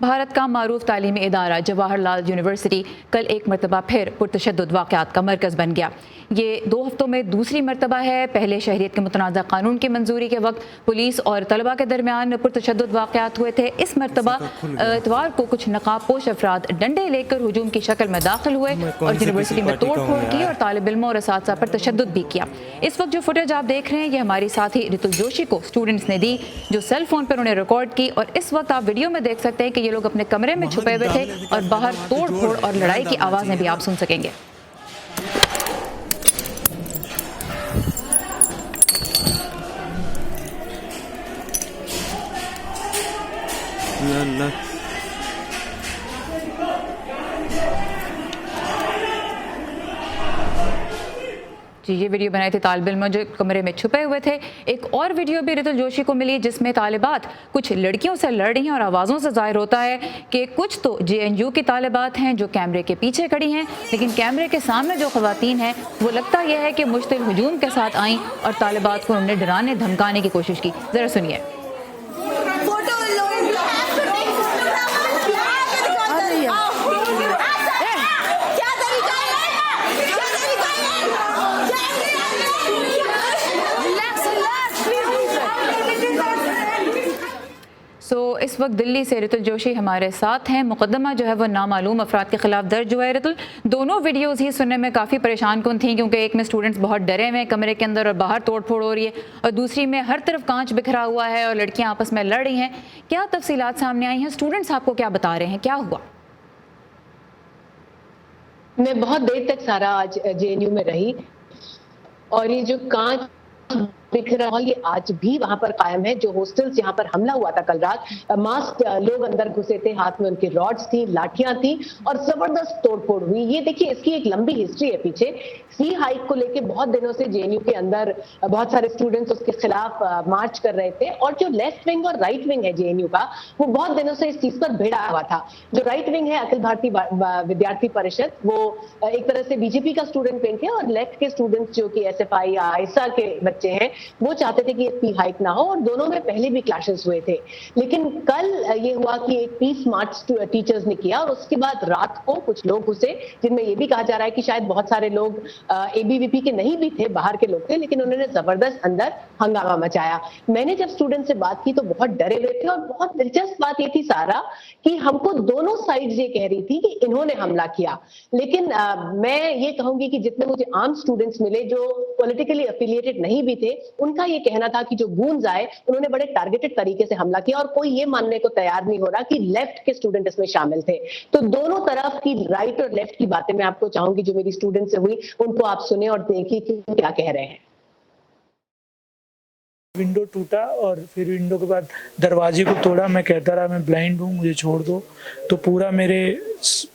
भारत का मारूफ तालीमी इदारा जवाहरलाल यूनिवर्सिटी कल एक मरतबा फिर पुरतशद्दुद वाक़यात का मरकज़ बन गया। ये 2 हफ्तों में दूसरी मरतबा है। पहले शहरियत के मुतनाज़ा कानून की मंजूरी के वक्त पुलिस और तलबा के दरमियान पुरतशद्दुद वाक़यात हुए थे। इस मरतबा इतवार को कुछ नकाबपोश अफराद डंडे लेकर हुजूम की शक्ल में दाखिल हुए और यूनिवर्सिटी में तोड़ फोड़ की और तालिब इल्मों और असातिज़ा पर तशद्दुद भी किया। इस वक्त जो फुटेज आप देख रहे हैं ये हमारी साथी रितुल जोशी को स्टूडेंट्स ने दी, जो सेल फोन पर उन्हें रिकॉर्ड की। और इस वक्त आप वीडियो में देख सकते हैं कि ये लोग अपने कमरे में छुपे हुए थे और बाहर तोड़ फोड़ और लड़ाई की आवाज़ें भी आप सुन सकेंगे। जी, ये वीडियो बनाए थे तालिब इल्म जो कमरे में छुपे हुए थे। एक और वीडियो भी रितुल जोशी को मिली जिसमें तालिबात कुछ लड़कियों से लड़ रही हैं और आवाज़ों से ज़ाहिर होता है कि कुछ तो JNU की तालिबात हैं जो कैमरे के पीछे खड़ी हैं, लेकिन कैमरे के सामने जो ख़वातीन हैं वो लगता यह है कि मुश्तिल हुजूम के साथ आईं और तालिबात को उन्होंने डराने धमकाने की कोशिश की। ज़रा सुनिए। इस वक्त दिल्ली से रितुल जोशी हमारे साथ हैं। मुकदमा जो है वो नामालूम अफराद के खिलाफ दर्ज हुआ है। रितुल, दोनों वीडियोस ही सुनने में काफ़ी परेशान कुन थी, क्योंकि एक में स्टूडेंट्स बहुत डरे हुए हैं कमरे के अंदर और बाहर तोड़ फोड़ हो रही है, और दूसरी में हर तरफ कांच बिखरा हुआ है और लड़कियां आपस में लड़ रही हैं। क्या तफसीलात सामने आई हैं? स्टूडेंट्स आपको क्या बता रहे हैं, क्या हुआ? मैं बहुत देर तक सारा आज JNU में रही और ये जो कांच बिखरा हुआ ये आज भी वहां पर कायम है। जो हॉस्टल्स जहां पर हमला हुआ था कल रात, मास्क लोग अंदर घुसे थे, हाथ में उनकी रॉड्स थी, लाठियां थी और जबरदस्त तोड़फोड़ हुई। ये देखिए, इसकी एक लंबी हिस्ट्री है पीछे। सी हाइक को लेके बहुत दिनों से JNU के अंदर बहुत सारे स्टूडेंट्स उसके खिलाफ मार्च कर रहे थे और जो लेफ्ट विंग और राइट विंग है JNU का, वो बहुत दिनों से इस चीज पर भिड़ा हुआ था। जो राइट विंग है अखिल भारतीय विद्यार्थी परिषद, वो एक तरह से BJP का स्टूडेंट विंग है, और लेफ्ट के स्टूडेंट्स जो कि SFI या आयसा के बच्चे हैं वो चाहते थे कि ये फी हाइक ना हो, और दोनों में पहले भी क्लैशेस हुए थे। लेकिन कल ये हुआ कि एक पीस मार्च टीचर्स ने किया और उसके बाद रात को कुछ लोग घुसे, जिनमें ये भी कहा जा रहा है कि शायद बहुत सारे लोग ABVP के नहीं भी थे, बाहर के लोग थे, लेकिन उन्होंने जबरदस्त अंदर हंगामा मचाया। मैंने जब स्टूडेंट से बात की तो बहुत डरे हुए थे, और बहुत दिलचस्प बात ये थी सारा कि हमको दोनों साइड्स ये कह रही थी कि इन्होंने हमला किया। लेकिन मैं ये कहूंगी कि जितने मुझे आम स्टूडेंट्स मिले जो पॉलिटिकली एफिलिएटेड नहीं भी थे, उनका ये कहना था कि जो गूंज आए उन्होंने बड़े टारगेटेड तरीके से हमला किया, और कोई ये मानने को तैयार नहीं हो रहा कि लेफ्ट के स्टूडेंट इसमें शामिल थे। तो दोनों तरफ की राइट और लेफ्ट की बातें मैं आपको चाहूंगी जो मेरी स्टूडेंट से हुई उनको आप सुने और देखिए कि क्या कह रहे हैं। विंडो टूटा और फिर विंडो के बाद दरवाजे को तोड़ा। मैं कहता रहा मैं ब्लाइंड हूँ, मुझे छोड़ दो। तो पूरा मेरे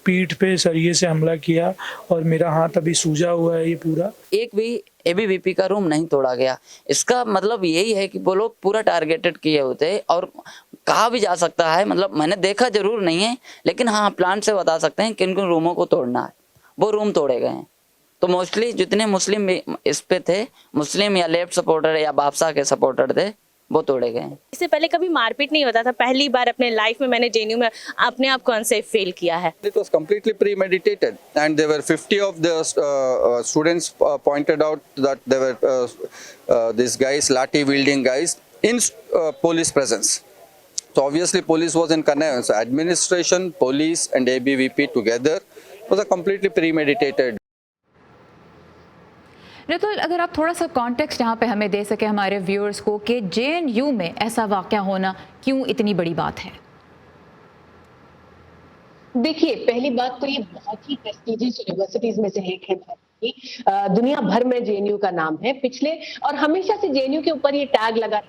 पीठ पे सरिये से हमला किया और मेरा हाथ अभी सूजा हुआ है। ये पूरा एक भी ABVP का रूम नहीं तोड़ा गया। इसका मतलब यही है कि वो लोग पूरा टारगेटेड किए होते हैं, और कहा भी जा सकता है, मतलब मैंने देखा जरूर नहीं है, लेकिन हाँ प्लान से बता सकते हैं किन किन रूमों को तोड़ना है। वो रूम तोड़े गए हैं। तो मोस्टली जितने मुस्लिम इस पे थे, मुस्लिम या लेफ्ट सपोर्टर या बादशाह के सपोर्टर थे, वो तोड़े गए हैं। इससे पहले कभी मारपीट नहीं होता था। पहली बार अपने लाइफ में मैंने JNU में अपने आप को अनसेफ फील किया है। It was completely premeditated, and there were 50 of the students pointed out that there were these guys, lathi wielding guys, in police presence. So obviously police was in connivance. Administration, police and ABVP together was a completely premeditated. Ritul, अगर आप थोड़ा सा context यहाँ पे हमें दे सके हमारे viewers को कि JNU में ऐसा वाक़या होना क्यों इतनी बड़ी बात है? देखिए, पहली बात तो ये बहुत ही प्रेस्टिजियस यूनिवर्सिटीज में से एक है। दुनिया भर में JNU का नाम है। पिछले और हमेशा से JNU के ऊपर ये टैग लगा,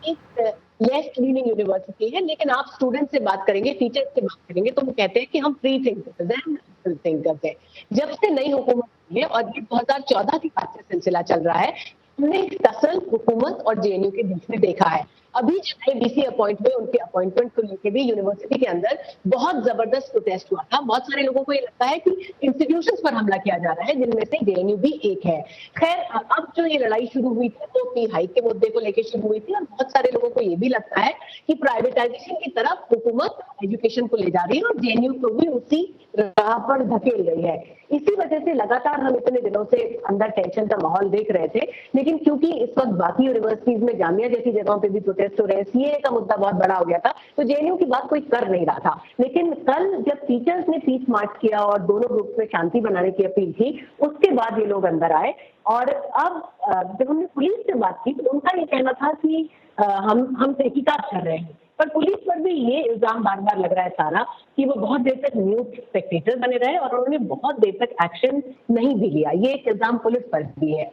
एक लेफ्ट लीनिंग यूनिवर्सिटी है, लेकिन आप स्टूडेंट से बात करेंगे, टीचर से बात करेंगे तो वो कहते हैं कि हम फ्री थिंकर्स हैं। जब से नई हुकूमत है और ये 2014 की बात से सिलसिला चल रहा है, हमने एक टसल हुकूमत और JNU के बीच में देखा है। अभी जब एबीसी अपॉइंट हुए, उनके अपॉइंटमेंट को लेकर भी यूनिवर्सिटी के अंदर बहुत जबरदस्त प्रोटेस्ट हुआ था। बहुत सारे लोगों को ये लगता है कि इंस्टीट्यूशंस पर हमला किया जा रहा है, जिनमें से जेएनयू भी एक है। खैर, अब जो ये लड़ाई शुरू हुई थी वो फी हाइक के मुद्दे को लेकर शुरू हुई थी, और बहुत सारे लोगों को ये भी लगता है कि प्राइवेटाइजेशन की तरफ हुकूमत एजुकेशन को ले जा रही है और जेएनयू को भी उसी राह पर धकेल रही है। इसी वजह से लगातार हम इतने दिनों से अंदर टेंशन का माहौल देख रहे थे, लेकिन क्योंकि इस वक्त बाकी यूनिवर्सिटीज में, जामिया जैसी जगहों पे भी प्रोटेस्ट हो रहे हैं, सीए का मुद्दा बहुत बड़ा हो गया था, तो जेएनयू की बात कोई कर नहीं रहा था। लेकिन कल जब टीचर्स ने पीस मार्च किया और दोनों ग्रुप में शांति बनाने की अपील की, उसके बाद ये लोग अंदर आए। और अब जब हमने पुलिस से बात की तो उनका ये कहना था कि हम तहकीकात कर रहे हैं, पर पुलिस पर भी ये इल्जाम बार बार लग रहा है सारा कि वो बहुत देर तक न्यूज स्पेक्टेटर बने रहे और उन्होंने बहुत देर तक एक्शन नहीं भी लिया। ये एक इल्जाम पुलिस पर भी है।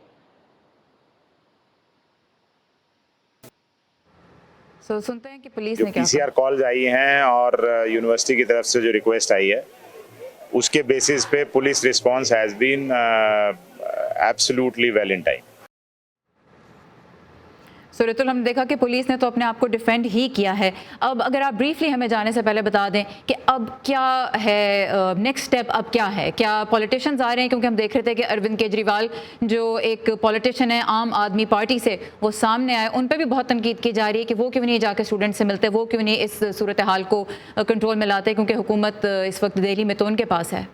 सुनते हैं कि पुलिस जो ने क्या पीसीआर कॉल्स आई हैं और यूनिवर्सिटी की तरफ से जो रिक्वेस्ट आई है, उसके बेसिस पे police response has been absolutely well in time. So Ritul, हमने देखा कि पुलिस ने तो अपने आप को डिफेंड ही किया है। अब अगर आप ब्रीफली हमें जाने से पहले बता दें कि अब क्या है नेक्स्ट स्टेप, अब क्या है? क्या पॉलिटिशियंस आ रहे हैं? क्योंकि हम देख रहे थे कि अरविंद केजरीवाल जो एक पॉलिटिशियन है आम आदमी पार्टी से, वो सामने आए, उन पर भी बहुत तनकीद की जा रही है कि वो क्यों नहीं जाके स्टूडेंट से मिलते, वो क्यों नहीं इस सूरत हाल को कंट्रोल में लाते, क्योंकि हुकूमत इस वक्त दिल्ली में तो उनके पास है।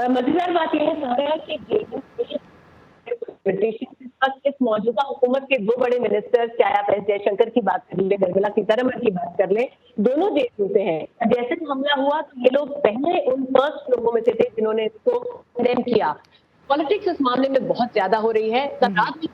मजेदार बात यह है सारा कि इस मौजूदा हुकूमत के दो बड़े मिनिस्टर, चाहे आप एस जयशंकर की बात कर ले, निर्मला सीतारमण की बात कर ले, दोनों जेएनयू से हैं। जैसे ही हमला हुआ तो ये लोग पहले उन फर्स्ट लोगों में से थे जिन्होंने इसको कंडेम किया। पॉलिटिक्स इस मामले में बहुत ज्यादा हो रही है। कल रात भी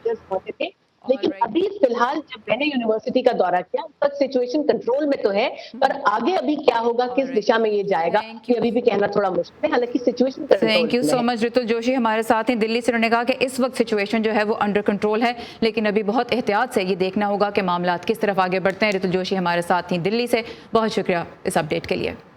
पहुंचे थे, लेकिन अभी फिलहाल जब मैंने यूनिवर्सिटी का दौरा किया, अब तक सिचुएशन कंट्रोल में तो है, पर आगे अभी क्या होगा, किस दिशा में ये जाएगा, ये अभी भी कहना थोड़ा मुश्किल है। हालांकि situation thank you so much Ritul Joshi हमारे साथ हैं दिल्ली से। उन्होंने कहा कि इस वक्त सिचुएशन जो है वो अंडर कंट्रोल है, लेकिन अभी बहुत एहतियात से ये देखना होगा कि मामला किस तरफ आगे बढ़ते हैं। रितुल जोशी हमारे साथ थी दिल्ली से, बहुत शुक्रिया इस अपडेट के लिए।